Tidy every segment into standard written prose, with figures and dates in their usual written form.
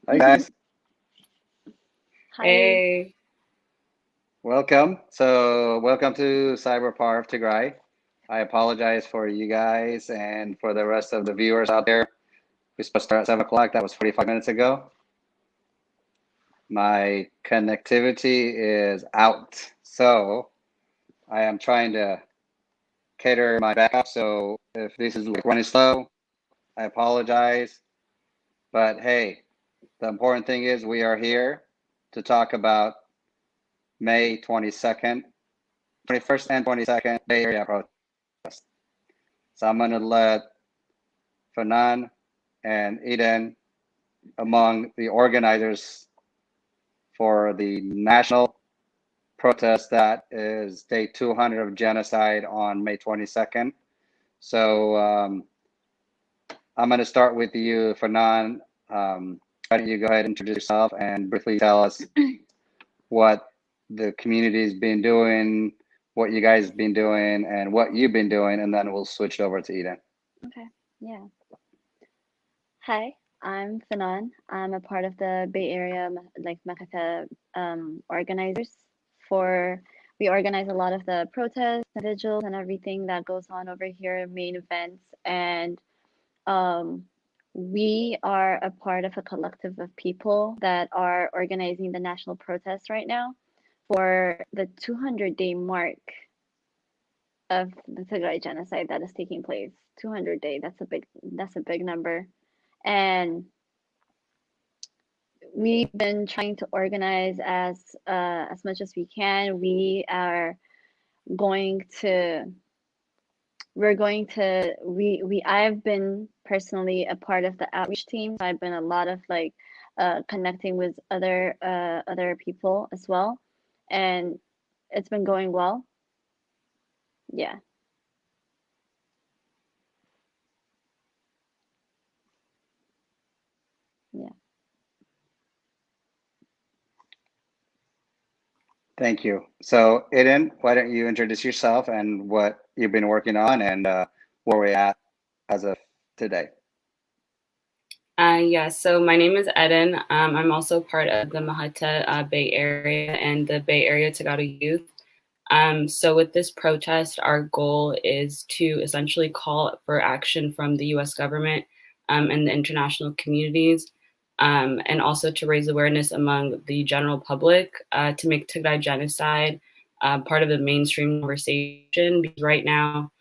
Hi guys, Hi. Hey, welcome. Welcome to Cyber Park Tigray. I apologize for you guys and for the rest of the viewers out there. We're supposed to start at 7 o'clock. That was 45 minutes ago. My connectivity is out, so I am trying to cater my backup. So if this is like running slow, I apologize. But hey, the important thing is we are here to talk about May 22nd, 21st and 22nd Bay Area protest. So I'm going to let Fanan and Eden, among the organizers for the national protest that is day 200 of genocide on May 22nd. So I'm going to start with you, Fanan. Why don't you go ahead and introduce yourself and briefly tell us what the community's been doing, what you guys have been doing, and what you've been doing, and then we'll switch over to Eden. Okay. Yeah. Hi, I'm Fanon. I'm a part of the Bay Area Makata organizers for we organize a lot of the protests and vigils and everything that goes on over here, main events, and um we are a part of a collective of people that are organizing the national protest right now for the 200-day mark of the Tigray genocide that is taking place. 200 day, that's a big number. And we've been trying to organize as much as we can. Going to we're going to we I've been personally a part of the outreach team. So I've been a lot of connecting with other people as well, and it's been going well. Yeah. Yeah. Thank you. So, Eden, why don't you introduce yourself and what you've been working on and where we're at as of today? yeah, so my name is Eden. I'm also part of the Mahata Bay Area and the Bay Area Tagato Youth. So with this protest, our goal is to essentially call for action from the U.S. government and the international communities, and also to raise awareness among the general public to make Tigray genocide part of the mainstream conversation. Because right now,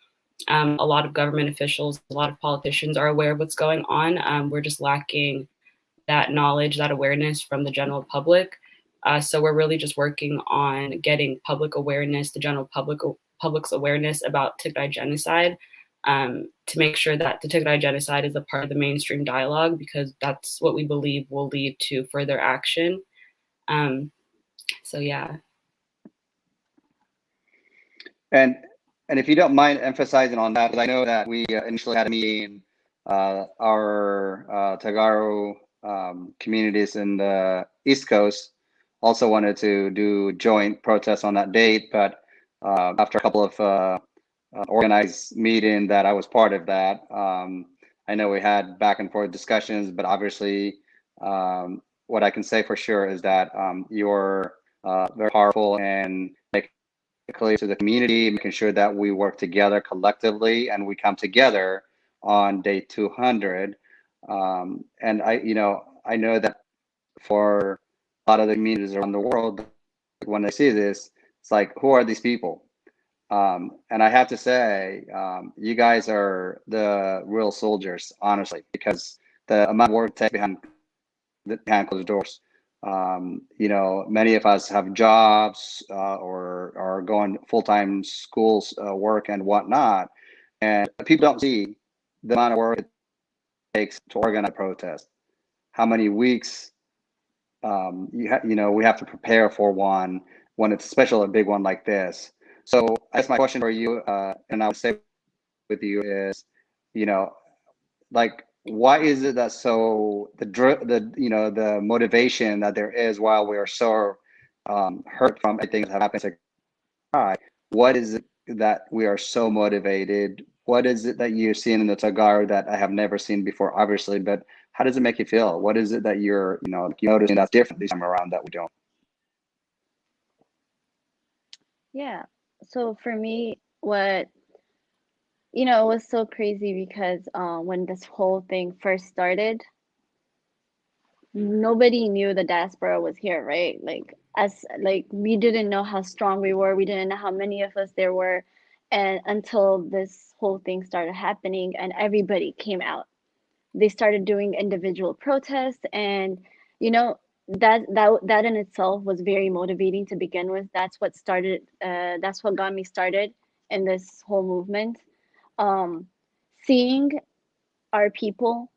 a lot of government officials, a lot of politicians are aware of what's going on. We're just lacking that knowledge, that awareness from the general public. So we're really just working on getting public awareness, the general public's awareness about Tigray genocide, to make sure that the Tigray genocide is a part of the mainstream dialogue, because that's what we believe will lead to further action. Um, so yeah. And if you don't mind emphasizing on that, because I know that we initially had a meeting, our Tagaro communities in the East Coast also wanted to do joint protests on that date, but after a couple of organized meeting that I was part of that, I know we had back and forth discussions, but obviously what I can say for sure is that you're very powerful and clear to the community, making sure that we work together collectively and we come together on day 200. And I know that for a lot of the communities around the world, when they see this, it's like, who are these people? And I have to say, you guys are the real soldiers, honestly, because the amount of work takes behind closed doors. Many of us have jobs or are going full-time schools, work and whatnot, and people don't see the amount of work it takes to organize a protest. How many weeks we have to prepare for one when it's especially a big one like this. So I guess my question for you, and I would say with you is, you know, like why is it that so the motivation that there is while we are so hurt from everything that happens, what is it that we are so motivated? what is it that you're seeing in the Tagaro that I have never seen before, obviously, but how does it make you feel? What is it that you're, noticing that's different this time around that we don't? Yeah. So for me, it was so crazy because when this whole thing first started, nobody knew the diaspora was here, right? Like we didn't know how strong we were. We didn't know how many of us there were, and until this whole thing started happening and everybody came out. They started doing individual protests, and you know that in itself was very motivating to begin with. That's what got me started in this whole movement. um Seeing our people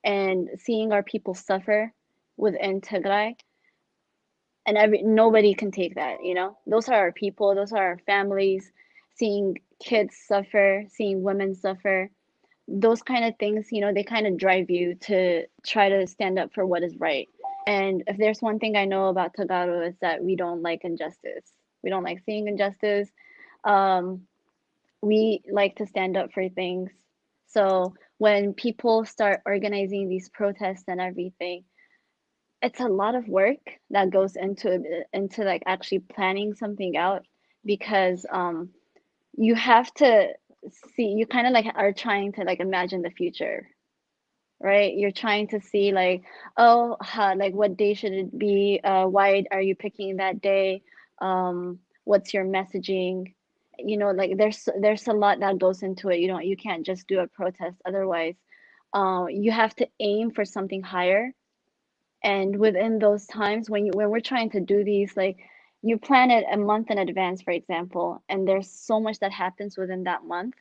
and seeing our people suffer within Tigray, and nobody can take that, those are our people, those are our families. Seeing kids suffer, seeing women suffer, those kind of things, they kind of drive you to try to stand up for what is right. And if there's one thing I know about Tagaro, is that we don't like injustice. We don't like seeing injustice. Um, we like to stand up for things. So when people start organizing these protests and everything, it's a lot of work that goes into like actually planning something out, because you have to see, you kind of like are trying to like imagine the future, right? You're trying to see like, oh, like what day should it be? Why are you picking that day? What's your messaging? Like there's a lot that goes into it. You can't just do a protest. Otherwise, you have to aim for something higher. And within those times when we're trying to do these, like, you plan it a month in advance, for example, and there's so much that happens within that month.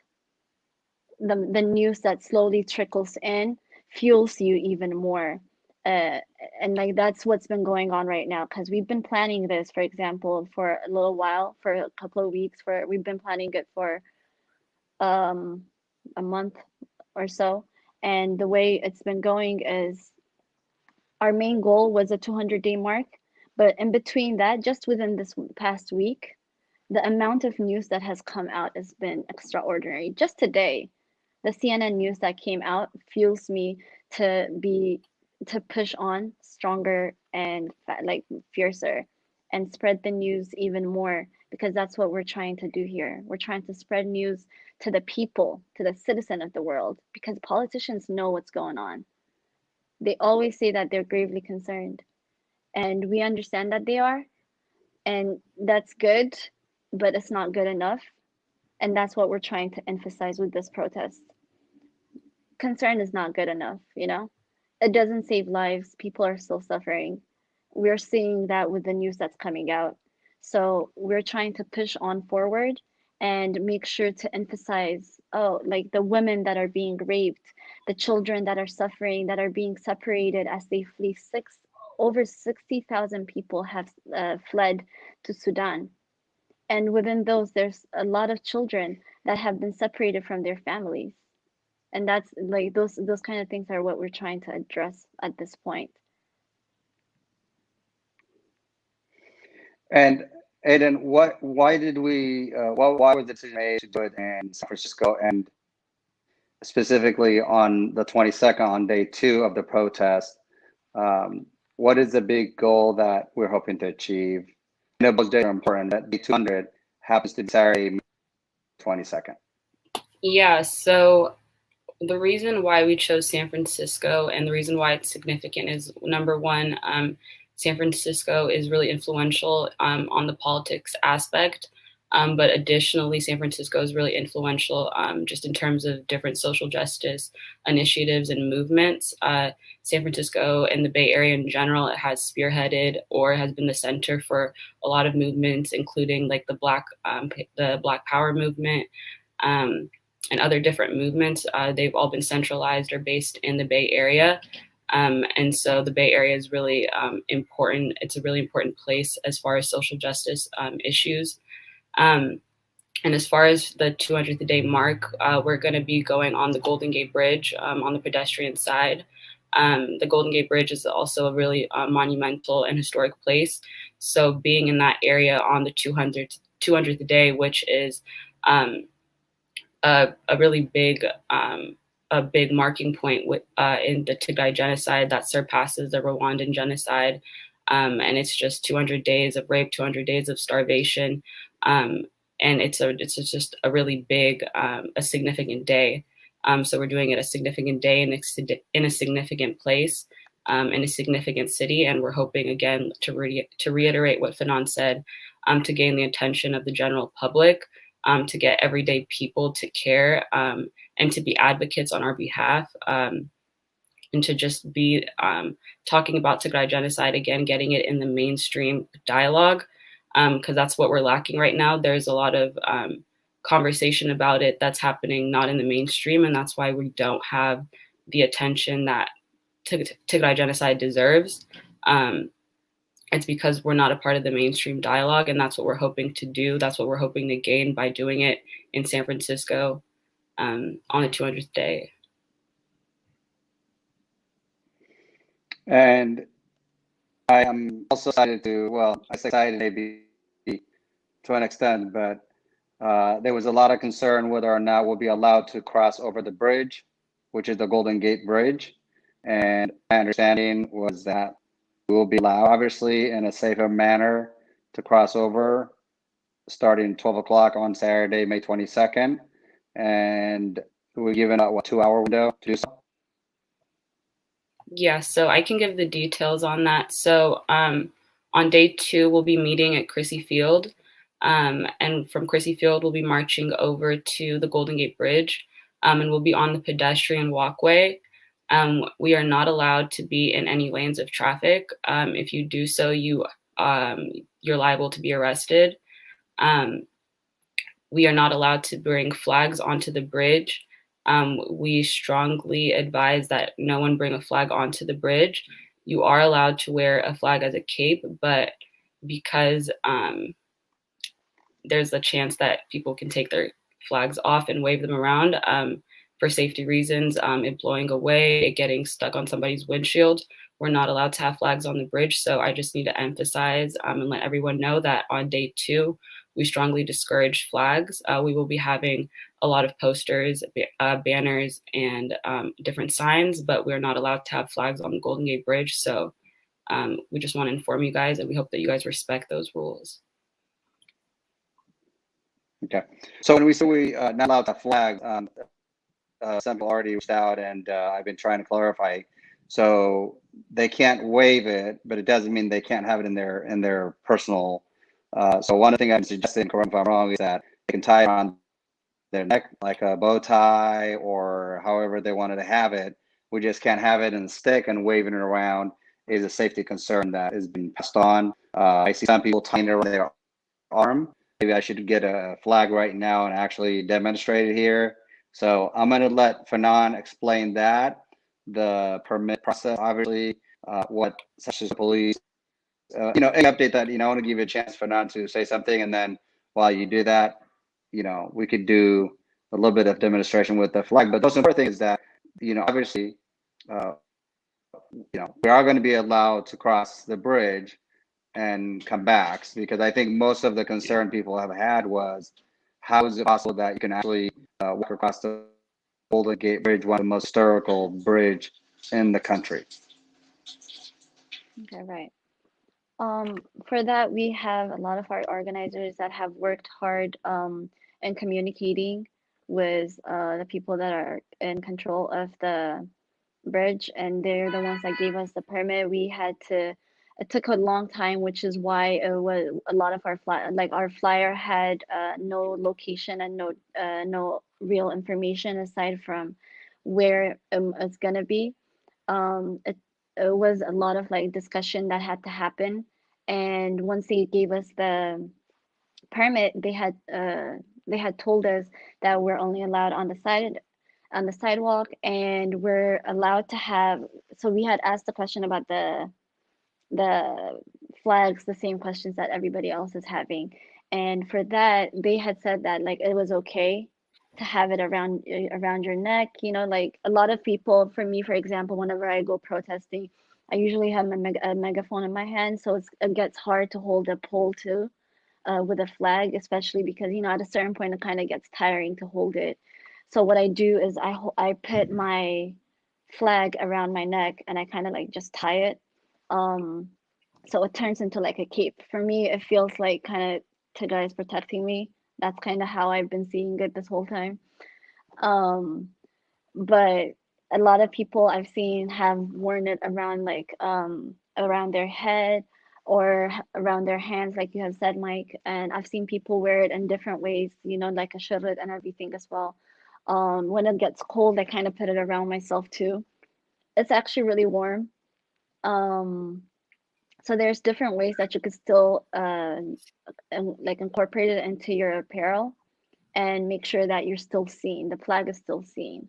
The news that slowly trickles in fuels you even more. uh, and like that's what's been going on right now, because we've been planning this, for example, for a little while, for a couple of weeks, for we've been planning it for um a month or so. And the way it's been going is, our main goal was a 200-day mark, but in between that, just within this past week, the amount of news that has come out has been extraordinary. Just today, the CNN news that came out fuels me to be to push on stronger and like fiercer, and spread the news even more, because that's what we're trying to do here. We're trying to spread news to the people, to the citizen of the world, because politicians know what's going on. They always say that they're gravely concerned, and we understand that they are, and that's good, but it's not good enough. And that's what we're trying to emphasize with this protest. Concern is not good enough, It doesn't save lives. People are still suffering. We're seeing that with the news that's coming out. So we're trying to push on forward and make sure to emphasize, oh, like the women that are being raped, the children that are suffering, that are being separated as they flee. Over 60,000 people have fled to Sudan. And within those, there's a lot of children that have been separated from their families. And that's like those kind of things are what we're trying to address at this point. And Aiden, why was the decision made to do it in San Francisco, and specifically on the 22nd, on day 2 of the protest? What is the big goal that we're hoping to achieve? I know those days are important. That day 200 happens to be Saturday, 22nd. Yeah, so the reason why we chose San Francisco and the reason why it's significant is, number one, San Francisco is really influential on the politics aspect. But additionally, San Francisco is really influential just in terms of different social justice initiatives and movements. San Francisco and the Bay Area in general, it has spearheaded or has been the center for a lot of movements, including like the Black Power movement, and other different movements. They've all been centralized or based in the Bay Area. And so the Bay Area is really important. It's a really important place as far as social justice issues. And as far as the 200th day mark, we're going to be going on the Golden Gate Bridge on the pedestrian side. The Golden Gate Bridge is also a really monumental and historic place. So being in that area on the 200th day, which is a really big marking point with in the Tigray genocide that surpasses the Rwandan genocide. And it's just 200 days of rape, 200 days of starvation. And it's just a really big, a significant day. So we're doing it a significant day in a significant place, in a significant city. And we're hoping, again, to reiterate what Fanon said, to gain the attention of the general public, to get everyday people to care, and to be advocates on our behalf, and to just be talking about Tigray genocide, again, getting it in the mainstream dialogue, because that's what we're lacking right now. There's a lot of conversation about it that's happening not in the mainstream, and that's why we don't have the attention that Tigray genocide deserves. It's because we're not a part of the mainstream dialogue, and that's what we're hoping to do. That's what we're hoping to gain by doing it in San Francisco on the 200th day. And I am also excited to, well, I say excited maybe to an extent, but there was a lot of concern whether or not we'll be allowed to cross over the bridge, which is the Golden Gate Bridge. And my understanding was that we will be allowed, obviously, in a safer manner to cross over starting 12 o'clock on Saturday, May 22nd. And we're given a 2-hour window to do so. Yeah, so I can give the details on that. So on day 2, we'll be meeting at Crissy Field. And from Crissy Field, we'll be marching over to the Golden Gate Bridge, and we'll be on the pedestrian walkway. We are not allowed to be in any lanes of traffic. If you do so, you're liable to be arrested. We are not allowed to bring flags onto the bridge. We strongly advise that no one bring a flag onto the bridge. You are allowed to wear a flag as a cape, but because there's a chance that people can take their flags off and wave them around for safety reasons, it blowing away, it getting stuck on somebody's windshield, we're not allowed to have flags on the bridge. So I just need to emphasize and let everyone know that on day 2, we strongly discourage flags. We will be having a lot of posters, banners, and different signs, but we're not allowed to have flags on the Golden Gate Bridge. So we just want to inform you guys, and we hope that you guys respect those rules. Okay. So when we say we not allowed to have flags, Central already reached out, and I've been trying to clarify. So they can't wave it, but it doesn't mean they can't have it in their personal. So one thing I'm suggesting, correct me if I'm wrong, is that they can tie it around their neck like a bow tie or however they wanted to have it. We just can't have it in a stick, and waving it around is a safety concern that is being passed on. I see some people tying it around their arm. Maybe I should get a flag right now and actually demonstrate it here. So I'm going to let Fanon explain that, the permit process, obviously, what such as the police, any update that, I want to give you a chance, Fanon, to say something. And then while you do that, we could do a little bit of demonstration with the flag. But the most important thing is that, obviously, we are going to be allowed to cross the bridge and come back, because I think most of the concern people have had was, how is it possible that you can actually walk across the Golden Gate Bridge, one of the most historical bridge in the country? Okay, right. For that, we have a lot of our organizers that have worked hard in communicating with the people that are in control of the bridge, and they're the ones that gave us the permit. It took a long time, which is why it was a lot of our flyer had no location and no real information aside from where it's gonna be. It was a lot of discussion that had to happen, and once they gave us the permit, they had told us that we're only allowed on the sidewalk, and we're allowed to have. So we had asked the question about the flags, the same questions that everybody else is having, and for that they had said that it was okay to have it around your neck. A lot of people, for me, for example, whenever I go protesting, I usually have a megaphone in my hand, so it gets hard to hold a pole too. with a flag, especially because, you know, at a certain point it kind of gets tiring to hold it. So what I do is I put my flag around my neck and I kind of like just tie it. Um, so it turns into like a cape. For me, it feels like kind of Tigray is protecting me. That's kind of how I've been seeing it this whole time. Um, but a lot of people I've seen have worn it around like around their head or around their hands, like you have said, Mike. And I've seen people wear it in different ways, you know, like a shirret and everything as well. When it gets cold, I kind of put it around myself too. It's actually really warm. Um, so there's different ways that you could still like incorporate it into your apparel and make sure that you're still seen, the flag is still seen.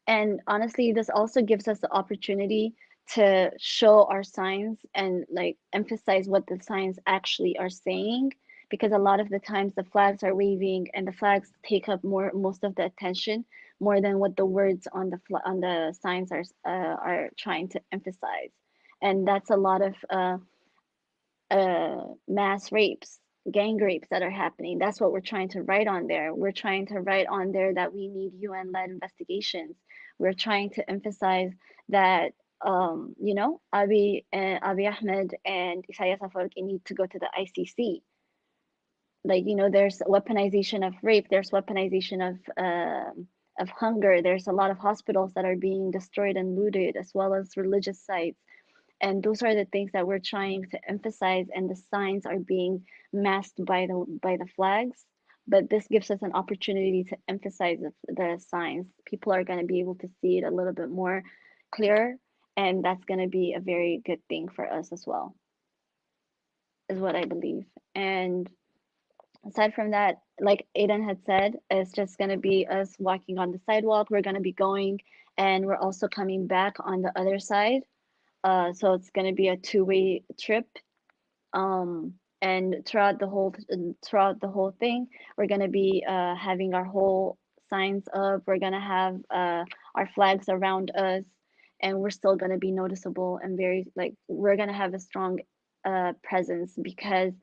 And honestly, this also gives us the opportunity to show our signs and like emphasize what the signs actually are saying, because a lot of the times the flags are waving and the flags take up most of the attention more than what the words on on the signs are trying to emphasize. And that's a lot of mass rapes, gang rapes that are happening. That's what we're trying to write on there. We're trying to write on there that we need UN-led investigations. We're trying to emphasize that, you know, Abiy Ahmed and Isaias Afwerki need to go to the ICC. Like, you know, there's weaponization of rape, there's weaponization of hunger. There's a lot of hospitals that are being destroyed and looted, as well as religious sites. And those are the things that we're trying to emphasize, and the signs are being masked by the flags. But this gives us an opportunity to emphasize the signs. People are going to be able to see it a little bit more clear, and that's going to be a very good thing for us as well, is what I believe. And aside from that, like Aiden had said, it's just going to be us walking on the sidewalk. We're going to be going, and we're also coming back on the other side. So it's going to be a two-way trip. Um, and throughout the whole thing, we're going to be having our whole signs up. We're going to have our flags around us, and we're still going to be noticeable and very like we're going to have a strong presence because,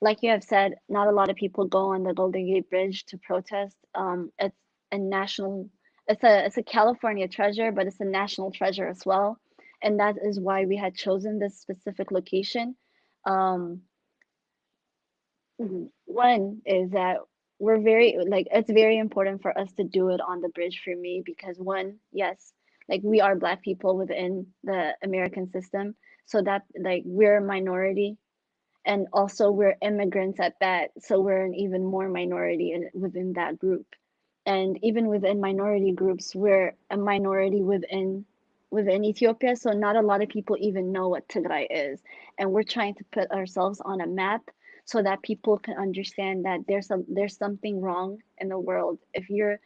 like you have said, not a lot of people go on the Golden Gate Bridge to protest. It's a national, it's a California treasure, but it's a national treasure as well, and that is why we had chosen this specific location. Um, One is that we're very like it's very important for us to do it on the bridge for me because one, yes, like we are Black people within the American system, so that like we're a minority, and also we're immigrants at that, so we're an even more minority within that group. And even within minority groups, we're a minority within Ethiopia, so not a lot of people even know what Tigray is. And we're trying to put ourselves on a map so that people can understand that there's something wrong in the world. If you're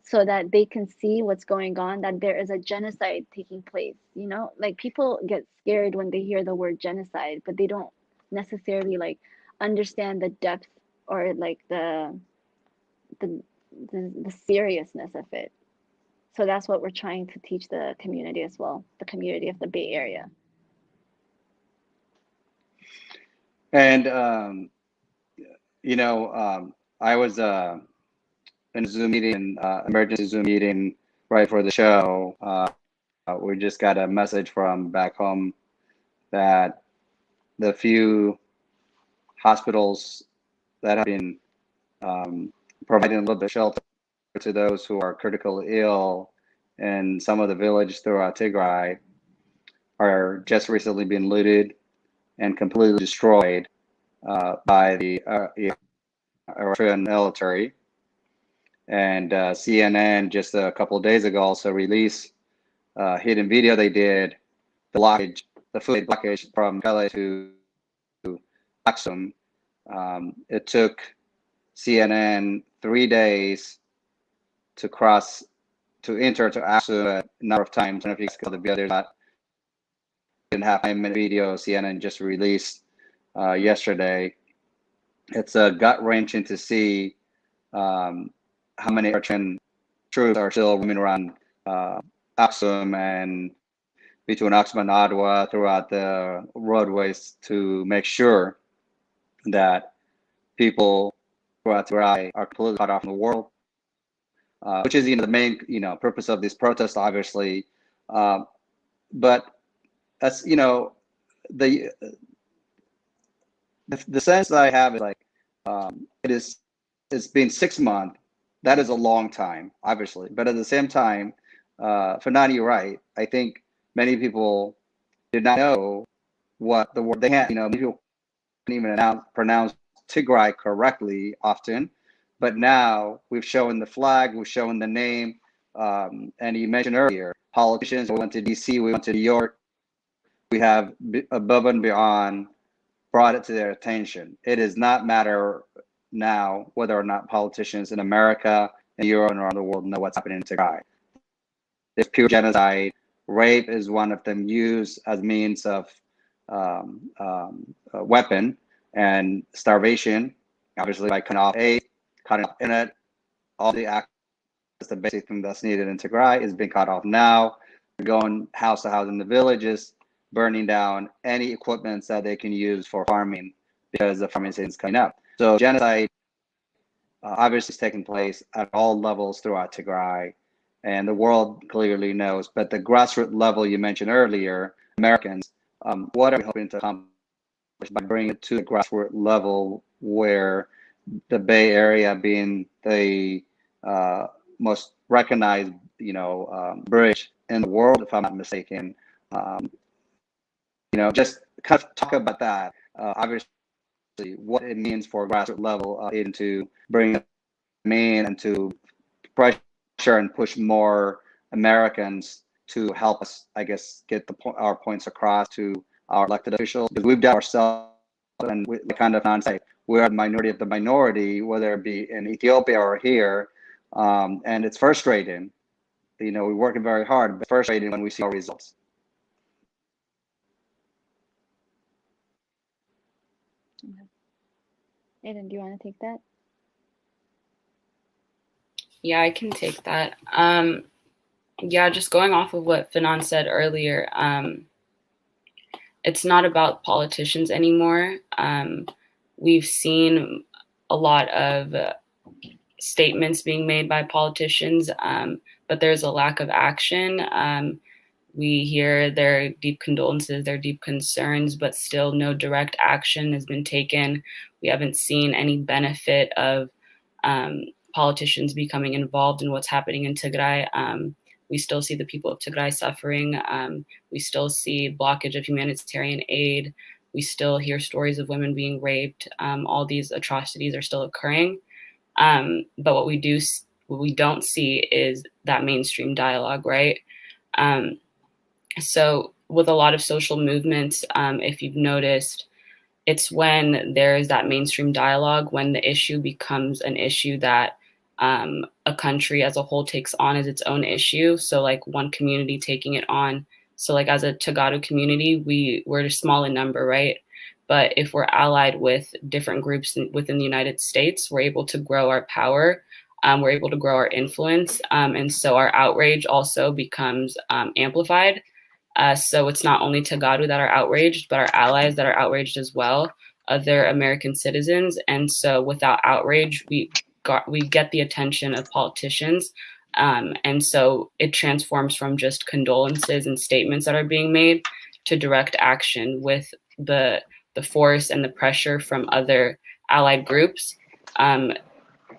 so that they can see what's going on, that there is a genocide taking place, you know? Like people get scared when they hear the word genocide, but they don't necessarily like understand the depth or like the the seriousness of it. So that's what we're trying to teach the community as well, the community of the Bay Area. And you know, I was in a Zoom meeting, emergency Zoom meeting right for the show. We just got a message from back home that the few hospitals that have been providing a little bit of shelter to those who are critically ill in some of the villages throughout Tigray are just recently been looted and completely destroyed by the Eritrean military. And CNN just a couple of days ago also released a hidden video they did, the food blockage from Mekelle to Aksum. It took CNN 3 days to enter to Aksum a number of times. I don't know if you guys saw the video. There's not 2.5 minute video CNN just released yesterday. It's a gut wrenching to see how many Eritrean troops are still roaming around Aksum and between Aksum and Adwa throughout the roadways to make sure that people throughout Tigray are completely cut off from the world, which is the main purpose of this protest, obviously. But that's the the sense that I have is like it's been 6 months. That is a long time, obviously. But at the same time, Fernand, you're right. I think many people did not know what the word they had. Many people couldn't even pronounce Tigray correctly often. But now we've shown the flag, we've shown the name, and you mentioned earlier, politicians. We went to D.C., we went to New York. We have above and beyond brought it to their attention. It does not matter now whether or not politicians in America and Europe and around the world know what's happening in Tigray. There's pure genocide. Rape is one of them, used as means of weapon, and starvation, obviously by cutting off aid, cutting off internet, all the access, the basic thing that's needed in Tigray is being cut off now. We're going house to house in the villages, burning down any equipment that they can use for farming because the farming season is coming up. So genocide obviously is taking place at all levels throughout Tigray, and the world clearly knows. But the grassroots level you mentioned earlier, Americans, what are we hoping to accomplish by bringing it to the grassroots level, where the Bay Area being the most recognized, bridge in the world, if I'm not mistaken. Just kind of talk about that. Obviously, what it means for grassroots level into bring them in and to pressure and push more Americans to help us, I guess, get our points across to our elected officials, because we've done ourselves, and we kind of non-say we are the minority of the minority, whether it be in Ethiopia or here, and it's frustrating. We're working very hard, but frustrating when we see our results. Aiden, do you want to take that? Yeah, I can take that. Yeah, just going off of what Fanon said earlier, it's not about politicians anymore. We've seen a lot of statements being made by politicians, but there's a lack of action. We hear their deep condolences, their deep concerns, but still no direct action has been taken. We haven't seen any benefit of politicians becoming involved in what's happening in Tigray. We still see the people of Tigray suffering. We still see blockage of humanitarian aid. We still hear stories of women being raped. All these atrocities are still occurring. But what we don't see is that mainstream dialogue, right? So with a lot of social movements, if you've noticed, it's when there's that mainstream dialogue, when the issue becomes an issue that a country as a whole takes on as its own issue. So like one community taking it on. So like as a Tagadu community, we're a small in number, right? But if we're allied with different groups within the United States, we're able to grow our power. We're able to grow our influence. And so our outrage also becomes amplified. So it's not only Tagadu that are outraged, but our allies that are outraged as well, other American citizens. And so without outrage, we get the attention of politicians. And so it transforms from just condolences and statements that are being made to direct action with the force and the pressure from other allied groups.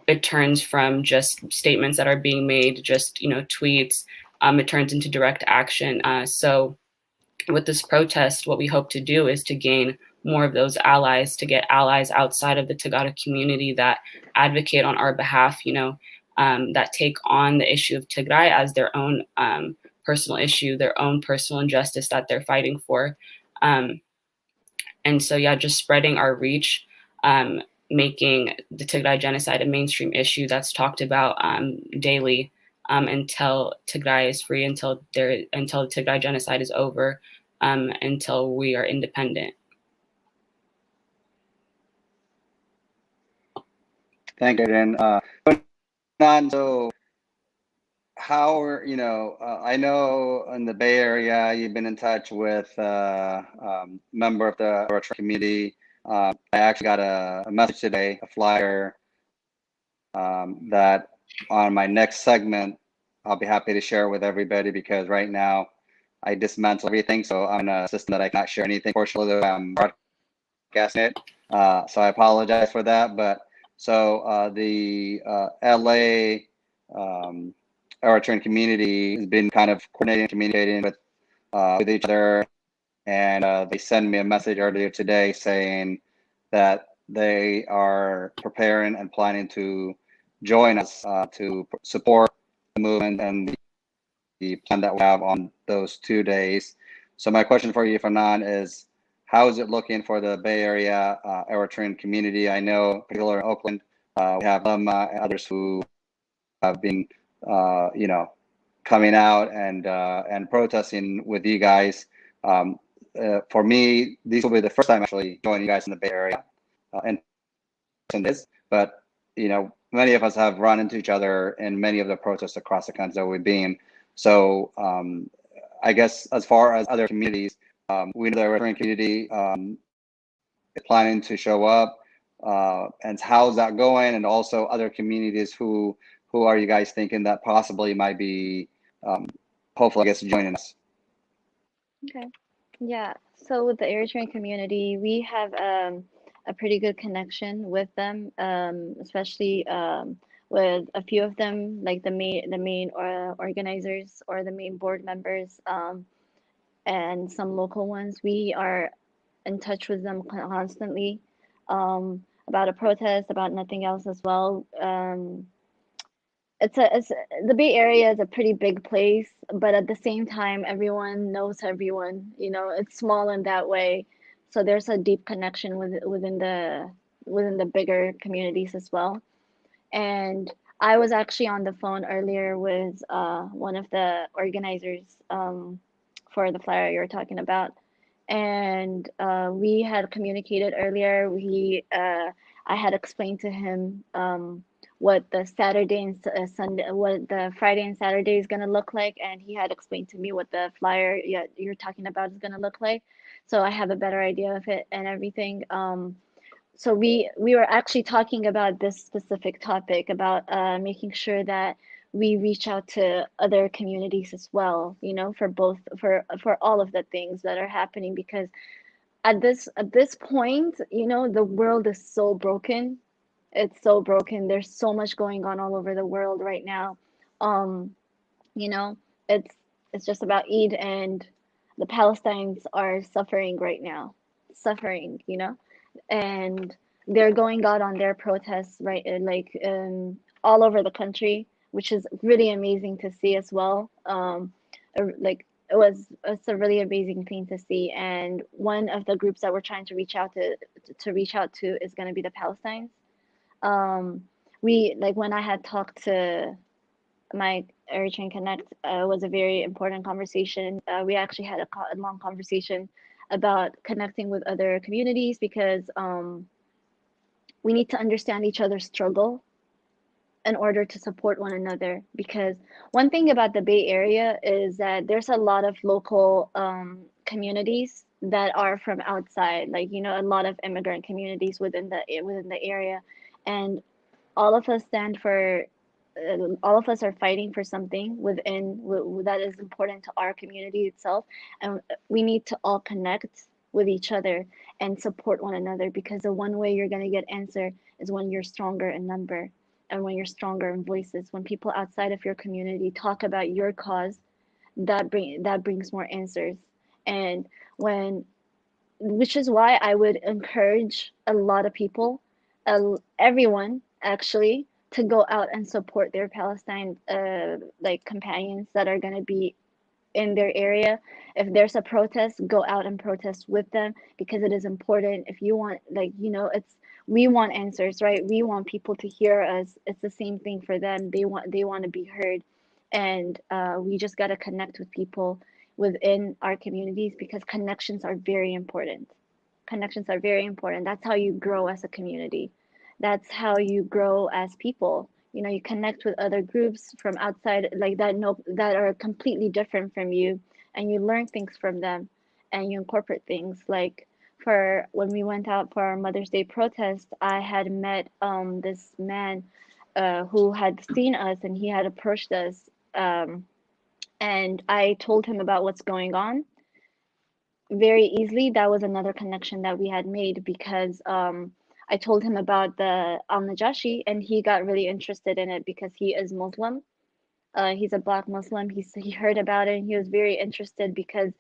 It turns from just statements that are being made, just tweets. It turns into direct action. So with this protest, what we hope to do is to gain more of those allies, to get allies outside of the Tagada community that advocate on our behalf, that take on the issue of Tigray as their own personal issue, their own personal injustice that they're fighting for. And so, yeah, just spreading our reach, making the Tigray genocide a mainstream issue that's talked about daily until Tigray is free, until the Tigray genocide is over, until we are independent. Thank you, Aiden. So how are, I know in the Bay Area, you've been in touch with a member of the Grassroots community. I actually got a message today, a flyer, that on my next segment, I'll be happy to share with everybody, because right now I dismantle everything. So I'm in a system that I cannot share anything. Fortunately, I'm broadcasting it. So I apologize for that. But so the LA Eritrean community has been kind of coordinating, communicating with each other. And they sent me a message earlier today saying that they are preparing and planning to join us to support the movement and the plan that we have on those 2 days. So my question for you, Fanan, is how is it looking for the Bay Area Eritrean community? I know, particularly in Oakland, we have others who have been, coming out and protesting with you guys. For me, this will be the first time actually joining you guys in the Bay Area, and this. But many of us have run into each other in many of the protests across the country that we've been. So I guess as far as other communities, we know the Eritrean community is planning to show up, and how's that going? And also other communities, who are you guys thinking that possibly might be, hopefully, I guess, joining us? Okay. Yeah. So with the Eritrean community, we have a pretty good connection with them, especially with a few of them, like the main organizers or the main board members, and some local ones. We are in touch with them constantly, about a protest, about nothing else as well. It's the Bay Area is a pretty big place, but at the same time, everyone knows everyone. It's small in that way, so there's a deep connection within the bigger communities as well. And I was actually on the phone earlier with one of the organizers, for the flyer you're talking about, and we had communicated earlier. I had explained to him, what the Saturday and Sunday, what the Friday and Saturday is gonna look like, and he had explained to me what the flyer, yeah, you're talking about is gonna look like. So I have a better idea of it and everything. So we were actually talking about this specific topic, about making sure that we reach out to other communities as well, for all of the things that are happening, because at this point, the world is so broken. It's so broken. There's so much going on all over the world right now. Um, you know, it's it's just about Eid, and the Palestinians are suffering right now, suffering, and they're going out on their protests, right, like, all over the country, which is really amazing to see as well. Like, it's a really amazing thing to see, and one of the groups that we're trying to reach out to is going to be the Palestinians. um, we, like, when I had talked to my Eritrean Connect, was a very important conversation. We actually had a long conversation about connecting with other communities, because we need to understand each other's struggle in order to support one another. Because one thing about the Bay Area is that there's a lot of local communities that are from outside, like, a lot of immigrant communities within the area, and all of us stand for all of us are fighting for something that is important to our community itself, and we need to all connect with each other and support one another, because the one way you're going to get answer is when you're stronger in number, and when you're stronger in voices. When people outside of your community talk about your cause, that brings more answers. And when which is why I would encourage a lot of people, everyone actually, to go out and support their Palestine, like, companions that are going to be in their area. If there's a protest, go out and protest with them, because it is important. If you want, like, we want answers, right? We want people to hear us. It's the same thing for them. They want to be heard, and we just got to connect with people within our communities, because connections are very important. Connections are very important. That's how you grow as a community. That's how you grow as people. You connect with other groups from outside, like, that are completely different from you, and you learn things from them, and you incorporate things. Like, for when we went out for our Mother's Day protest, I had met this man who had seen us and he had approached us, and I told him about what's going on very easily. That was another connection that we had made because I told him about the Al Najashi and he got really interested in it because he is Muslim. He's a black Muslim. He heard about it and he was very interested because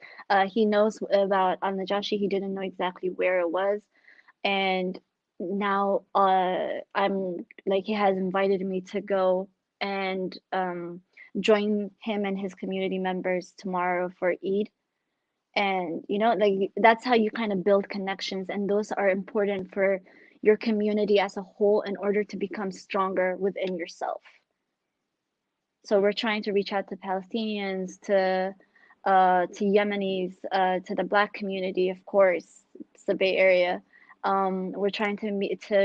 he knows about Al Najashi. He didn't know exactly where it was, and now I'm like he has invited me to go and join him and his community members tomorrow for Eid. And like that's how you kind of build connections, and those are important for your community as a whole in order to become stronger within yourself. So we're trying to reach out to Palestinians, to Yemenis, to the Black community, of course. It's the Bay Area. We're trying to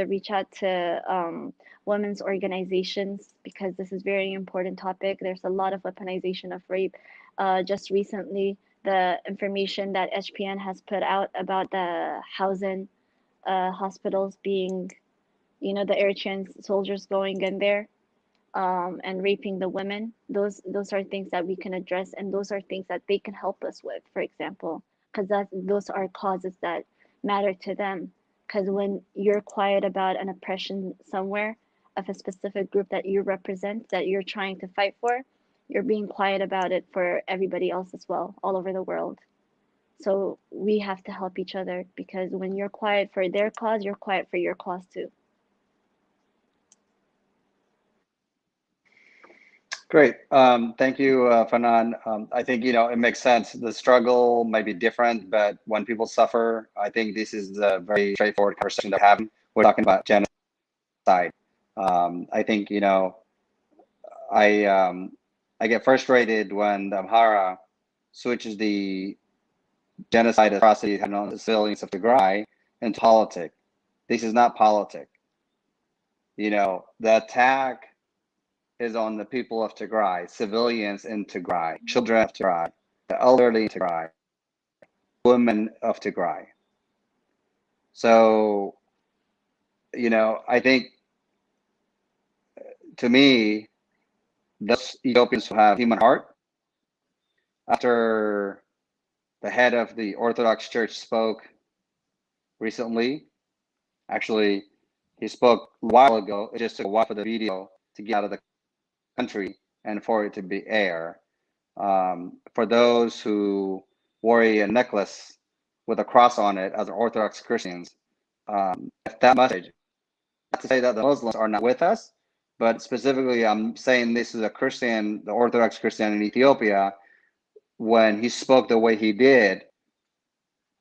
reach out to women's organizations because this is very important topic. There's a lot of weaponization of rape. Just recently, the information that HPN has put out about the housing hospitals being, the Eritrean soldiers going in there and raping the women. Those are things that we can address, and those are things that they can help us with, for example, because those are causes that matter to them. Because when you're quiet about an oppression somewhere of a specific group that you represent, that you're trying to fight for, you're being quiet about it for everybody else as well, all over the world. So we have to help each other because when you're quiet for their cause, you're quiet for your cause too. Great. Thank you, Fanan. I think, it makes sense. The struggle might be different, but when people suffer, I think this is a very straightforward conversation that we're having. We're talking about genocide. I think, I get frustrated when the Amhara switches the genocide atrocity on the civilians of Tigray into politics. This is not politics. The attack is on the people of Tigray, civilians in Tigray, children of Tigray, the elderly in Tigray, women of Tigray. So, I think, to me, those Ethiopians who have human heart, after the head of the Orthodox Church spoke recently, actually, he spoke a while ago. It just took a while for the video to get out of the country and for it to be air. For those who wear a necklace with a cross on it as Orthodox Christians, that message, not to say that the Muslims are not with us, but specifically I'm saying this is a Christian, the Orthodox Christian in Ethiopia, when he spoke the way he did,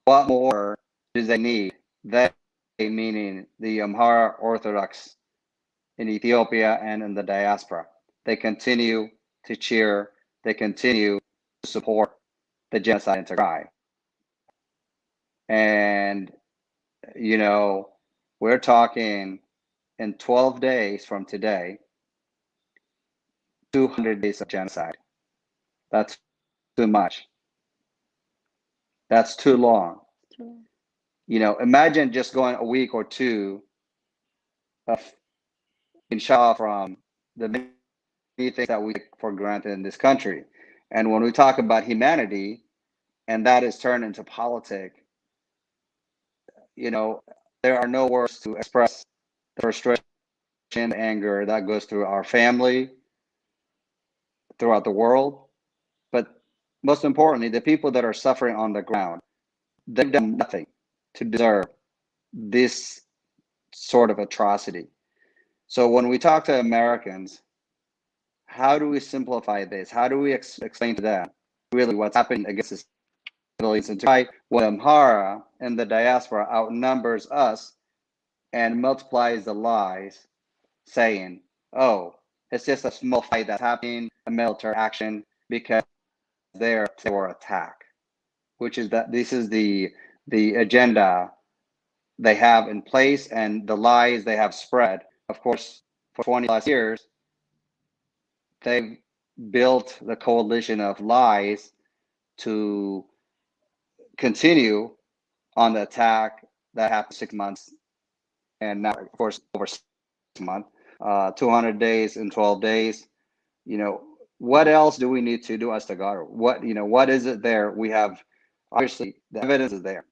what more do they need? They, meaning the Amhara Orthodox in Ethiopia and in the diaspora. They continue to cheer, they continue to support the genocide in Tigray. And, we're talking in 12 days from today, 200 days of genocide. That's too much. That's too long. Imagine just going a week or two of being shut off from the many things that we take for granted in this country. And when we talk about humanity, and that is turned into politics, there are no words to express the frustration, the anger that goes through our family, throughout the world. But most importantly, the people that are suffering on the ground, they've done nothing to deserve this sort of atrocity. So when we talk to Americans, how do we simplify this? How do we explain to them really what's happening against the civilians in Tigray when Amhara and the diaspora outnumbers us and multiplies the lies, saying, oh, it's just a small fight that's happening, a military action, because they were attacked, which is that this is the agenda they have in place and the lies they have spread. Of course, for 20 plus years, they've built the coalition of lies to continue on the attack that happened 6 months, and now, of course, over 6 months, 200 days and 12 days. What else do we need to do as Tagaro? What is it there? We have, obviously, the evidence is there.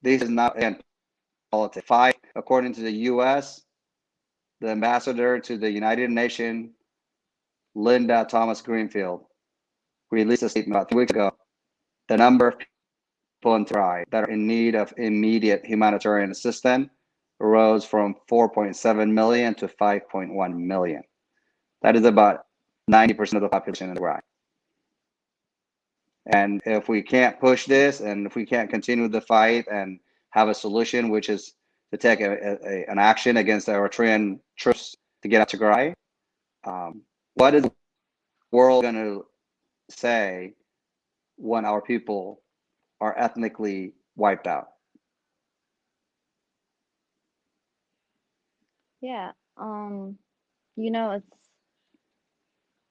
This is not, again, politics. Five, according to the U.S., the ambassador to the United Nations, Linda Thomas Greenfield, released a statement about 3 weeks ago. The number of people in Tigray that are in need of immediate humanitarian assistance rose from 4.7 million to 5.1 million. That is about 90% of the population in Tigray. And if we can't push this, and if we can't continue the fight and have a solution, which is to take an action against the Eritrean troops to get out to Tigray, what is the world going to say when our people are ethnically wiped out? Yeah.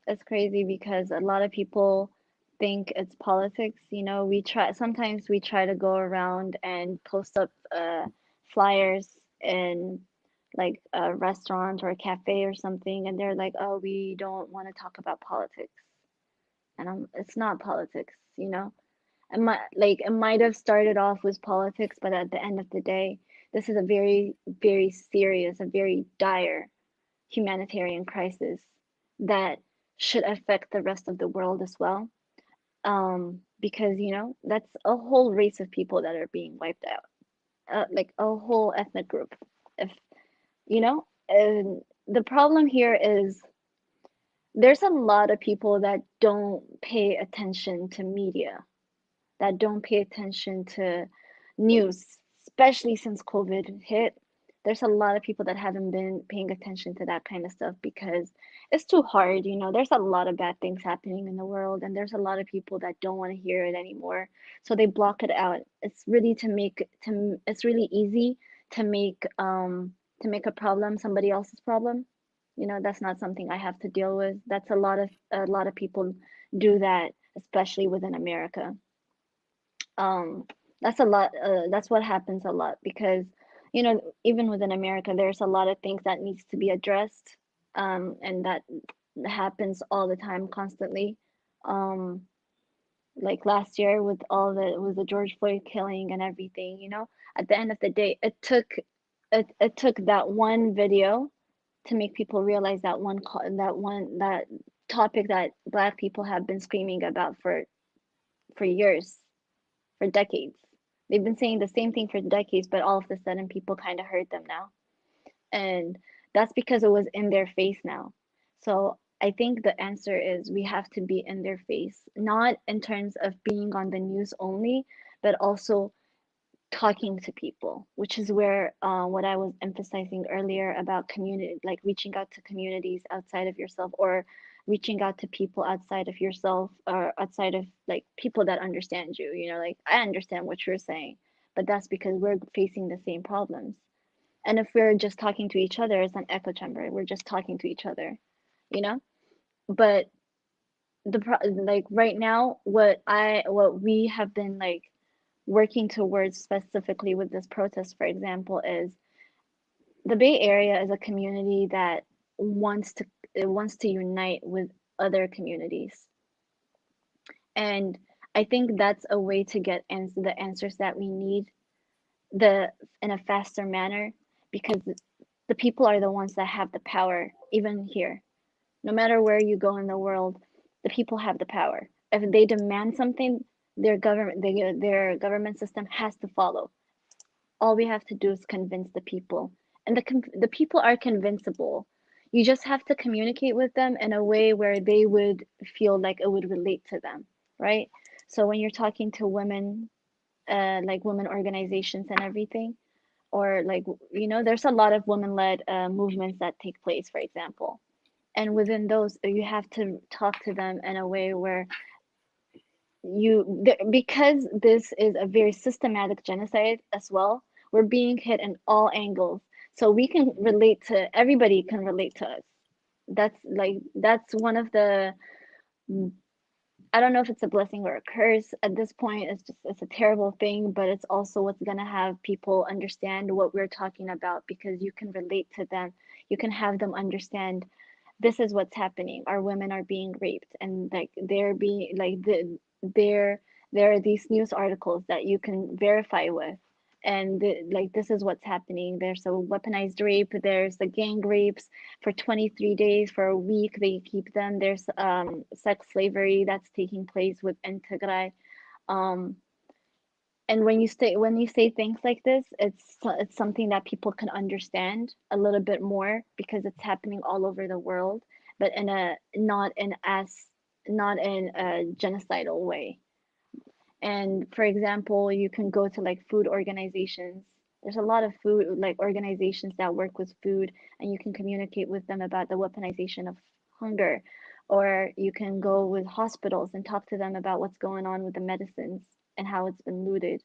It's crazy because a lot of people think it's politics. Sometimes we try to go around and post up flyers in like a restaurant or a cafe or something, and they're like, "Oh, we don't want to talk about politics." And it's not politics. It might have started off with politics, but at the end of the day, this is a very, very serious, a very dire humanitarian crisis that should affect the rest of the world as well. Because that's a whole race of people that are being wiped out, like a whole ethnic group. If and the problem here is there's a lot of people that don't pay attention to media, that don't pay attention to news, especially since COVID hit. There's a lot of people that haven't been paying attention to that kind of stuff because it's too hard. There's a lot of bad things happening in the world, and there's a lot of people that don't want to hear it anymore. So they block it out. It's really it's really easy to make a problem somebody else's problem. That's not something I have to deal with. That's a lot of people do that, especially within America. That's a lot. That's what happens a lot because, even within America, there's a lot of things that needs to be addressed, and that happens all the time, constantly. Um, like last year with the George Floyd killing and everything. At the end of the day, it took that one video to make people realize that topic that Black people have been screaming about for years, for decades. They've been saying the same thing for decades, but all of a sudden people kind of heard them now. And that's because it was in their face now. So I think the answer is we have to be in their face, not in terms of being on the news only, but also talking to people, which is where what I was emphasizing earlier about community, like reaching out to communities outside of yourself, or reaching out to people outside of yourself, or outside of like people that understand you. Like I understand what you're saying, but that's because we're facing the same problems. And if we're just talking to each other, it's an echo chamber. We're just talking to each other, you know? But like right now, what we have been like working towards specifically with this protest, for example, is the Bay Area is a community that wants to unite with other communities. And I think that's a way to get the answers that we need in a faster manner, because the people are the ones that have the power, even here. No matter where you go in the world, the people have the power. If they demand something, their government system has to follow. All we have to do is convince the people, and the people are convincible. You just have to communicate with them in a way where they would feel like it would relate to them, right? So when you're talking to women, like women organizations and everything, or like there's a lot of women-led movements that take place, for example, and within those you have to talk to them in a way where because this is a very systematic genocide as well, we're being hit in all angles, so we can relate to everybody, can relate to us. That's one of the I don't know if it's a blessing or a curse at this point. It's a terrible thing, but it's also what's gonna have people understand what we're talking about, because you can relate to them. You can have them understand this is what's happening. Our women are being raped, and like they're being like there are these news articles that you can verify with, and like this is what's happening. There's a weaponized rape, there's the gang rapes for 23 days, for a week they keep them. There's sex slavery that's taking place within Tigray. Um, and when you say things like this, it's something that people can understand a little bit more, because it's happening all over the world, but in a not in a genocidal way. And for example, you can go to like food organizations. There's a lot of food like organizations that work with food, and you can communicate with them about the weaponization of hunger. Or you can go with hospitals and talk to them about what's going on with the medicines and how it's been looted.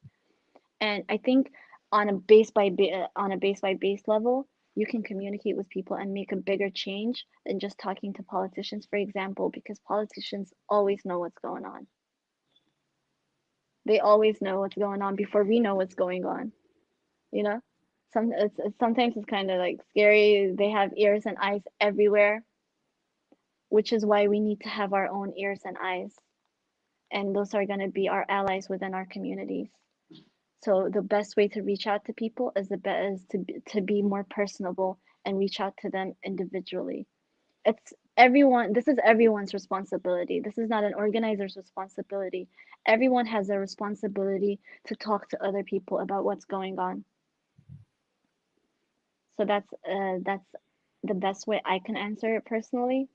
And I think on a base by base level, you can communicate with people and make a bigger change than just talking to politicians, for example, because politicians always know what's going on. They always know what's going on before we know what's going on, you know? Sometimes it's kind of like scary. They have ears and eyes everywhere, which is why we need to have our own ears and eyes. And those are going to be our allies within our communities. So the best way to reach out to people is to be more personable and reach out to them individually. This is everyone's responsibility. This is not an organizer's responsibility. Everyone has a responsibility to talk to other people about what's going on. So that's the best way I can answer it personally.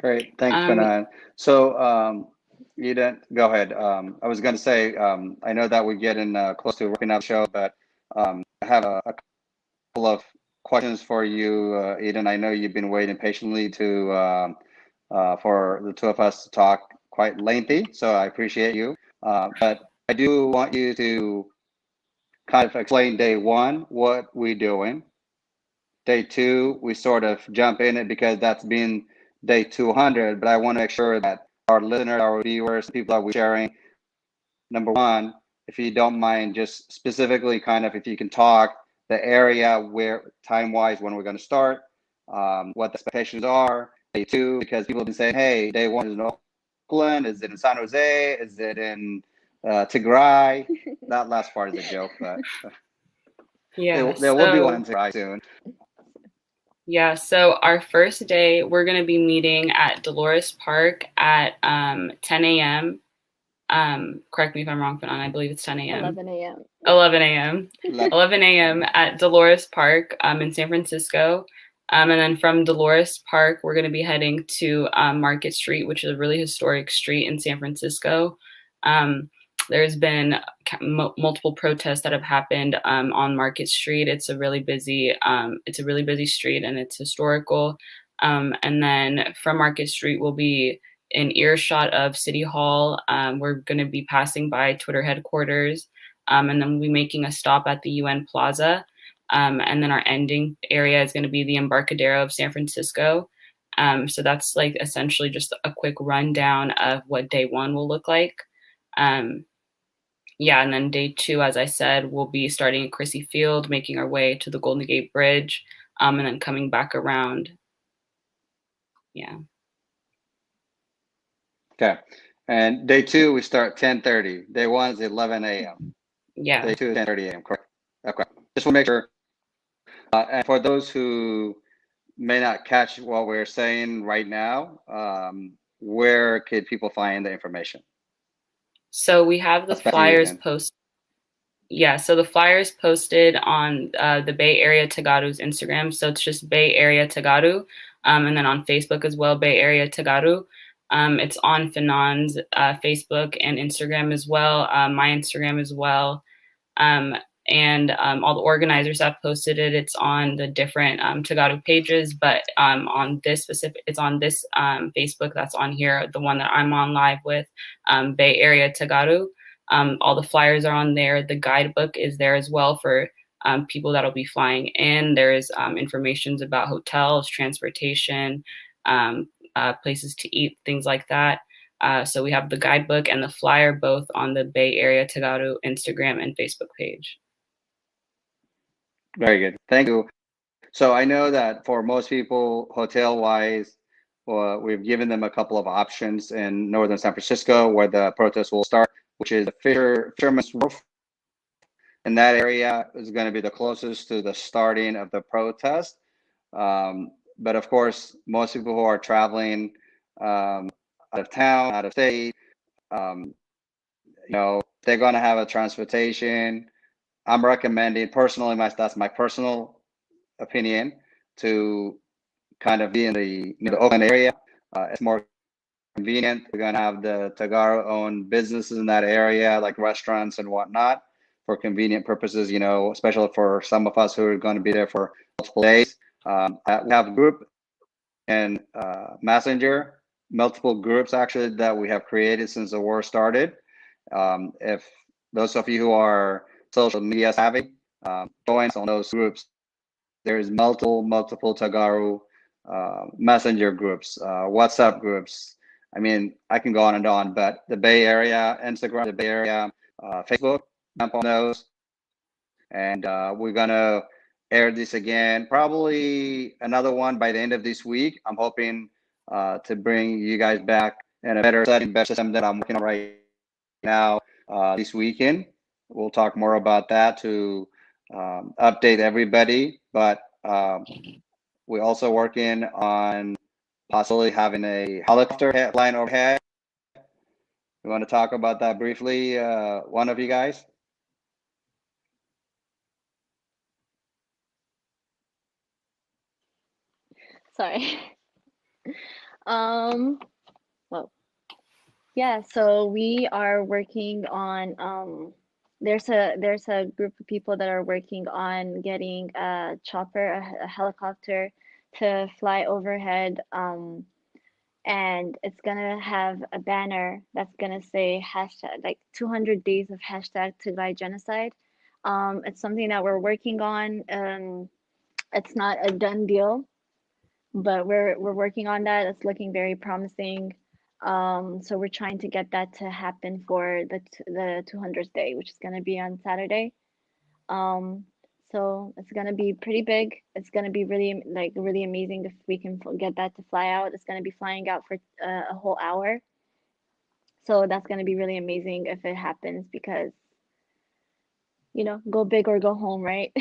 Great, thanks, Fanan. So, you didn't go ahead. I was going to say, I know that we're getting close to wrapping up the show, but I have a couple of questions for you, Eden. I know you've been waiting patiently to for the two of us to talk quite lengthy, so I appreciate you. But I do want you to kind of explain day one, what we're doing. Day two, we sort of jump in it because that's been day 200, but I want to make sure that our listeners, our viewers, people that we're sharing, number one, if you don't mind, just specifically kind of if you can talk the area where time-wise when we're going to start, what the expectations are. Day two, because people have been saying, hey, day one is in Oakland, is it in San Jose, is it in Tigray? That last part is a joke, but yeah, there will be one in Tigray soon. Yeah, so our first day, we're going to be meeting at Dolores Park at 10 a.m. Correct me if I'm wrong, Fanon, I believe it's 10 a.m. 11 a.m. 11 a.m. 11 a.m. at Dolores Park in San Francisco. And then from Dolores Park, we're going to be heading to Market Street, which is a really historic street in San Francisco. There's been multiple protests that have happened on Market Street. It's a really busy street, and it's historical. And then from Market Street, we'll be in earshot of City Hall. We're going to be passing by Twitter headquarters, and then we'll be making a stop at the UN Plaza. And then our ending area is going to be the Embarcadero of San Francisco. So that's like essentially just a quick rundown of what day one will look like. Yeah, and then day two, as I said, we'll be starting at Crissy Field, making our way to the Golden Gate Bridge, and then coming back around. Yeah. Okay. And day two, we start 10:30. Day one is 11 a.m. Yeah. Day two is 10:30 a.m. Correct. Okay. Just want to make sure. And for those who may not catch what we're saying right now, where could people find the information? So we have the flyers posted. Yeah, so the flyers posted on the Bay Area Tagaru's Instagram. So it's just Bay Area Tagaru, and then on Facebook as well, Bay Area Tagaru. It's on Fanon's Facebook and Instagram as well, my Instagram as well. And all the organizers have posted it. It's on the different Tagaru pages, but on this it's on this Facebook that's on here, the one that I'm on live with, Bay Area Tagaru. All the flyers are on there. The guidebook is there as well for people that'll be flying in. There's information about hotels, transportation, places to eat, things like that. So we have the guidebook and the flyer both on the Bay Area Tagaru Instagram and Facebook page. Very good. Thank you. So I know that for most people, hotel-wise, we've given them a couple of options in northern San Francisco where the protest will start, which is Fisherman's Wharf. And that area is going to be the closest to the starting of the protest. But of course, most people who are traveling out of town, out of state, they're going to have a transportation. I'm recommending personally, that's my personal opinion, to kind of be in the Oakland area. It's more convenient. We're going to have the Tagaro-owned businesses in that area, like restaurants and whatnot, for convenient purposes, especially for some of us who are going to be there for multiple days. We have a group and Messenger, multiple groups actually that we have created since the war started. If those of you who are social media savvy, join us on those groups. There's multiple Tagaru Messenger groups, WhatsApp groups. I mean, I can go on and on, but the Bay Area, Instagram, the Bay Area, Facebook, jump on those. And we're going to air this again, probably another one by the end of this week. I'm hoping to bring you guys back in a better setting, better system that I'm working on right now this weekend. We'll talk more about that to update everybody, but we're also working on possibly having a helicopter flying overhead. You want to talk about that briefly, one of you guys? Sorry. Well, yeah, so we are working on there's a group of people that are working on getting a chopper, a helicopter to fly overhead, and it's gonna have a banner that's gonna say hashtag, like 200 days of hashtag Tigray genocide. It's something that we're working on. It's not a done deal, but we're working on that. It's looking very promising. So we're trying to get that to happen for the 200th day, which is going to be on Saturday. So it's going to be pretty big. It's going to be really amazing if we can get that to fly out. It's going to be flying out for a whole hour. So that's going to be really amazing if it happens, because go big or go home, right?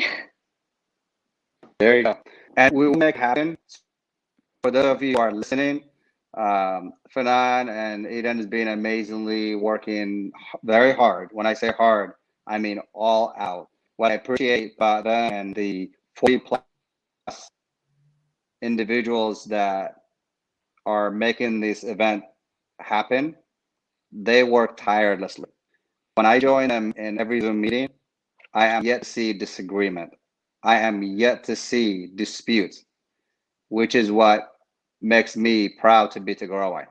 There you go. And we will make it happen. For those of you who are listening, Fanan and Eden has been amazingly working very hard. When I say hard, I mean all out. What I appreciate about them and the 40 plus individuals that are making this event happen, they work tirelessly. When I join them in every Zoom meeting, I am yet to see disagreement. I am yet to see disputes, which is what makes me proud to be Tigray.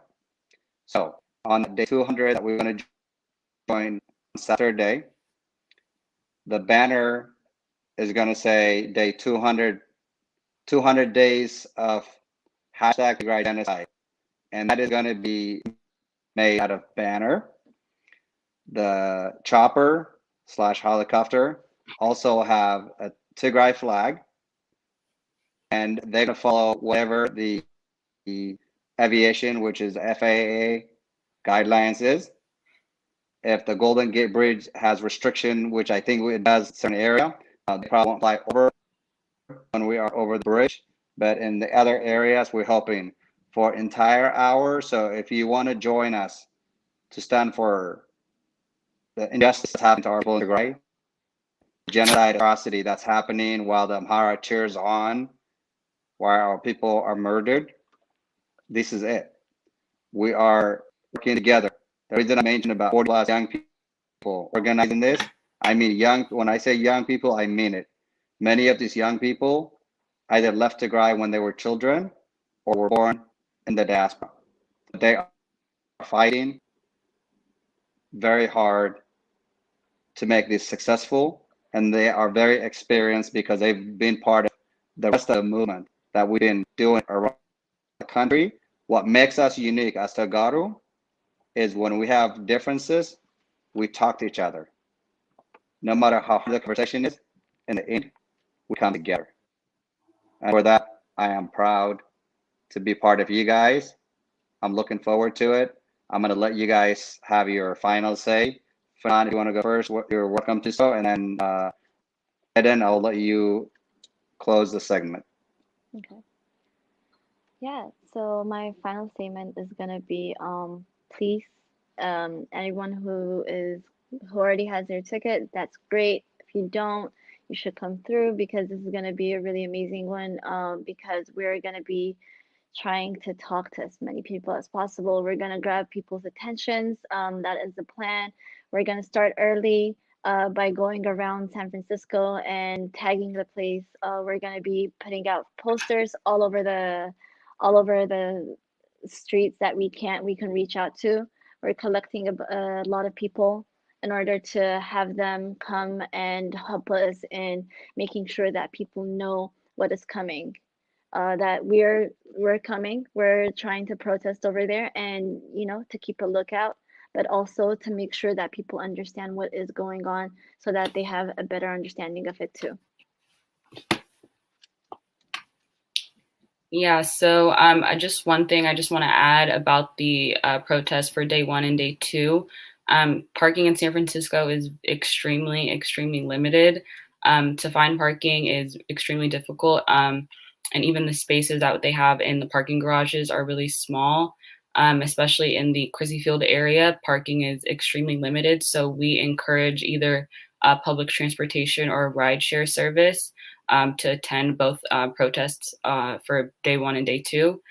So on day 200 that we're going to join on Saturday, the banner is going to say day 200 days of hashtag Tigray genocide. And that is going to be made out of banner. The chopper / helicopter also have a Tigray flag, and they're going to follow whatever the aviation, which is FAA guidelines is. If the Golden Gate Bridge has restriction, which I think it does in certain area, they probably won't fly over when we are over the bridge. But in the other areas, we're hoping for entire hour. So if you want to join us to stand for the injustice that's happening to our people in Tigray, genocide atrocity that's happening while the Amhara cheers on, while our people are murdered, this is it. We are working together. The reason I mentioned about 40 plus young people organizing this, I mean young. When I say young people, I mean it. Many of these young people either left Tigray when they were children or were born in the diaspora. They are fighting very hard to make this successful, and they are very experienced because they've been part of the rest of the movement that we've been doing around the country What makes us unique as Tagaru is when we have differences, we talk to each other. No matter how hard the conversation is, in the end, we come together. And for that, I am proud to be part of you guys. I'm looking forward to it. I'm going to let you guys have your final say. Fernand, if you want to go first, you're welcome to so. And then Eden, I'll let you close the segment. Okay. Yeah, so my final statement is gonna be please anyone who already has their ticket, that's great. If you don't, you should come through because this is gonna be a really amazing one because we're gonna be trying to talk to as many people as possible. We're gonna grab people's attentions. That is the plan. We're gonna start early by going around San Francisco and tagging the place. We're gonna be putting out posters all over the streets that we can reach out to. We're collecting a lot of people in order to have them come and help us in making sure that people know what is coming, that we're coming. We're trying to protest over there, and to keep a lookout, but also to make sure that people understand what is going on, so that they have a better understanding of it too. Yeah, so just one thing I just want to add about the protest for day 1 and day 2. Parking in San Francisco is extremely, extremely limited. To find parking is extremely difficult. And even the spaces that they have in the parking garages are really small, especially in the Crissy Field area. Parking is extremely limited. So we encourage either public transportation or rideshare service to attend both protests for day 1 and day 2.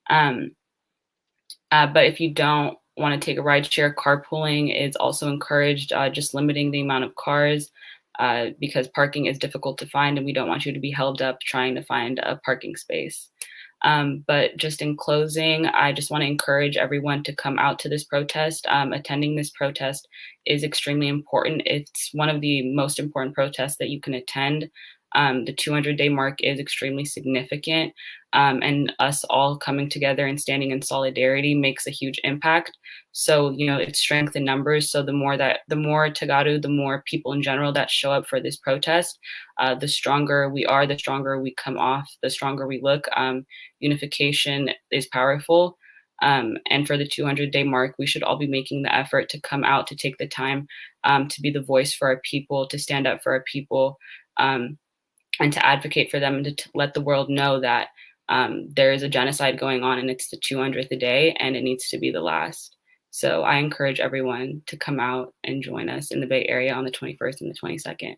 But if you don't want to take a rideshare, carpooling is also encouraged, just limiting the amount of cars because parking is difficult to find and we don't want you to be held up trying to find a parking space. But just in closing, I just want to encourage everyone to come out to this protest. Attending this protest is extremely important. It's one of the most important protests that you can attend. The 200-day mark is extremely significant, and us all coming together and standing in solidarity makes a huge impact. So, it's strength in numbers. So the more Tagaru, the more people in general that show up for this protest, the stronger we are, the stronger we come off, the stronger we look. Unification is powerful. And for the 200-day mark, we should all be making the effort to come out, to take the time to be the voice for our people, to stand up for our people, and to advocate for them, and to let the world know that there is a genocide going on and it's the 200th a day and it needs to be the last. So I encourage everyone to come out and join us in the Bay Area on the 21st and the 22nd.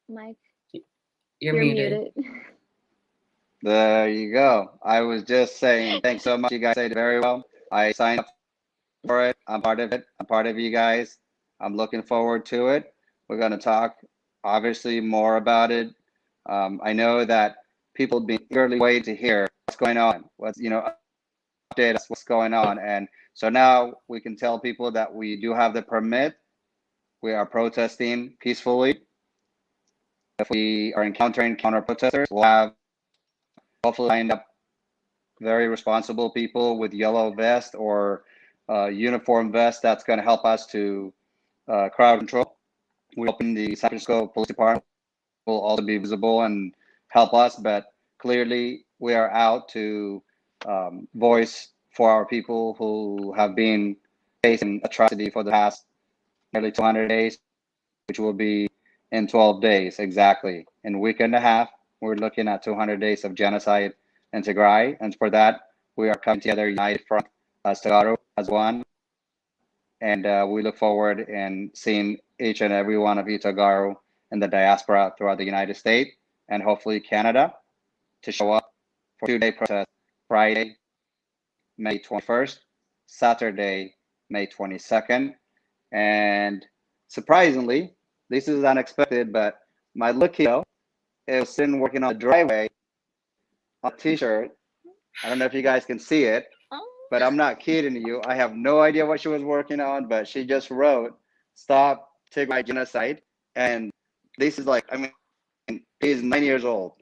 Mike, you're muted. There you go. I was just saying, thanks so much. You guys said it very well. I signed up for it. I'm part of it. I'm part of you guys. I'm looking forward to it. We're going to talk, obviously, more about it. I know that people have been eagerly waiting to hear what's going on, update us what's going on. And so now we can tell people that we do have the permit. We are protesting peacefully. If we are encountering counter protesters, we'll have hopefully lined up very responsible people with yellow vest or uniform vest that's going to help us to crowd control. We hoping the San Francisco Police Department will also be visible and help us, but clearly we are out to voice for our people who have been facing atrocity for the past nearly 200 days, which will be in 12 days exactly. In a week and a half, we're looking at 200 days of genocide in Tigray, and for that, we are coming together united front as Tagaro, as one, and we look forward in seeing each and every one of you Tagaro in the diaspora throughout the United States and hopefully Canada to show up for 2-day protest, Friday, May 21st, Saturday, May 22nd, and surprisingly, this is unexpected, but my little kiddo is sitting working on the driveway on a t-shirt. I don't know if you guys can see it, but I'm not kidding you. I have no idea what she was working on, but she just wrote, "Stop Tigray genocide." And this is like, He's 9 years old.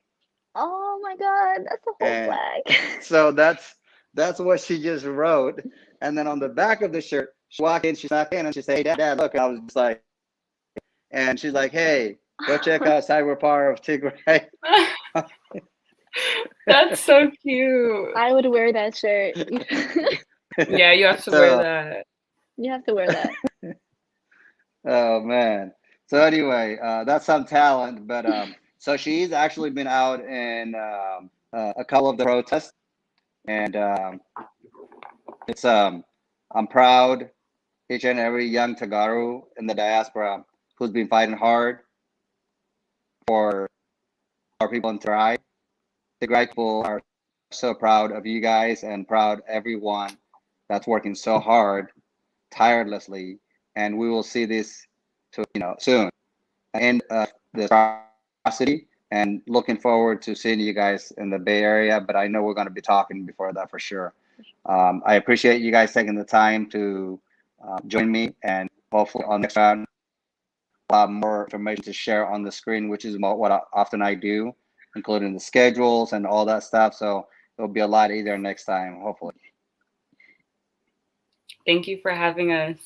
Oh my God, that's a whole And flag. so that's what she just wrote. And then on the back of the shirt, she snuck in and she said, "Hey, Dad, look." I was just like, and she's like, "Hey, go check out Cyber Power of Tigray." That's so cute. I would wear that shirt. Yeah, you have to So- wear that. You have to wear that. Oh man. So anyway, that's some talent. But so she's actually been out in a couple of the protests, and it's I'm proud each and every young Tagaro in the diaspora who's been fighting hard for our people in Tigray. Tigray people are so proud of you guys and proud everyone that's working so hard, tirelessly, and we will see this to soon. End of this atrocity, and looking forward to seeing you guys in the Bay Area. But I know we're going to be talking before that for sure. I appreciate you guys taking the time to join me, and hopefully on next round we'll have more information to share on the screen, which is what often I do, including the schedules and all that stuff. So it'll be a lot easier next time, hopefully. Thank you for having us.